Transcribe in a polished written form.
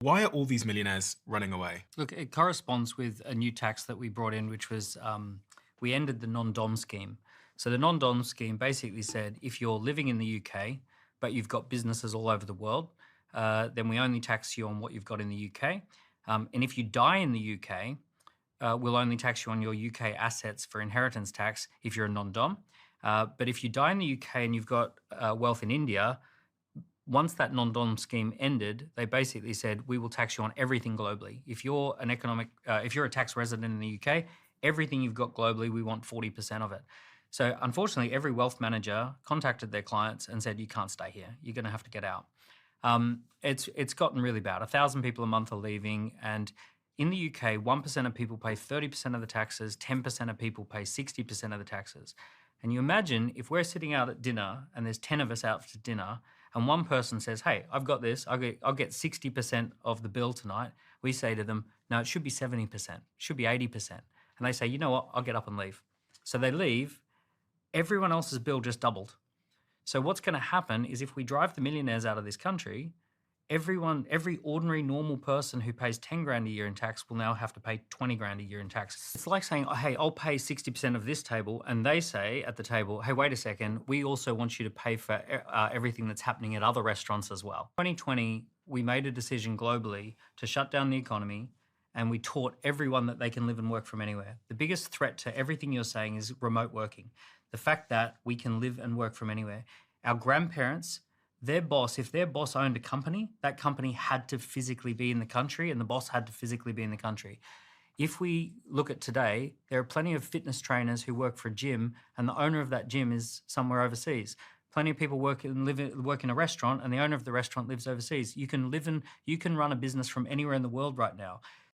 Why are all these millionaires running away? Look, it corresponds with a new tax that we brought in, which was we ended the non-dom scheme. So the non-dom scheme basically said if you're living in the UK, but you've got businesses all over the world, then we only tax you on what you've got in the UK. And if you die in the UK, we'll only tax you on your UK assets for inheritance tax if you're a non-dom. But if you die in the UK and you've got wealth in India, once that non-dom scheme ended, they basically said we will tax you on everything globally. If you're a tax resident in the UK, everything you've got globally, we want 40% of it. So unfortunately, every wealth manager contacted their clients and said, "You can't stay here. You're going to have to get out." It's gotten really bad. 1,000 people a month are leaving, and in the UK, 1% of people pay 30% of the taxes, 10% of people pay 60% of the taxes. And you imagine if we're sitting out at dinner and there's 10 of us out for dinner, and one person says, "Hey, I've got this, I'll get 60% of the bill tonight." We say to them, "No, it should be 70%, it should be 80%. And they say, "You know what, I'll get up and leave." So they leave, everyone else's bill just doubled. So what's going to happen is if we drive the millionaires out of this country, every ordinary normal person who pays 10 grand a year in tax will now have to pay 20 grand a year in tax. It's like saying, "Oh, hey, I'll pay 60% of this table." And they say at the table, "Hey, wait a second, we also want you to pay for everything that's happening at other restaurants as well." 2020, we made a decision globally to shut down the economy, and we taught everyone that they can live and work from anywhere. The biggest threat to everything you're saying is remote working. The fact that we can live and work from anywhere. Our grandparents, if their boss owned a company, that company had to physically be in the country and the boss had to physically be in the country. If we look at today, there are plenty of fitness trainers who work for a gym and the owner of that gym is somewhere overseas. Plenty of people work in a restaurant and the owner of the restaurant lives overseas. You can run a business from anywhere in the world right now.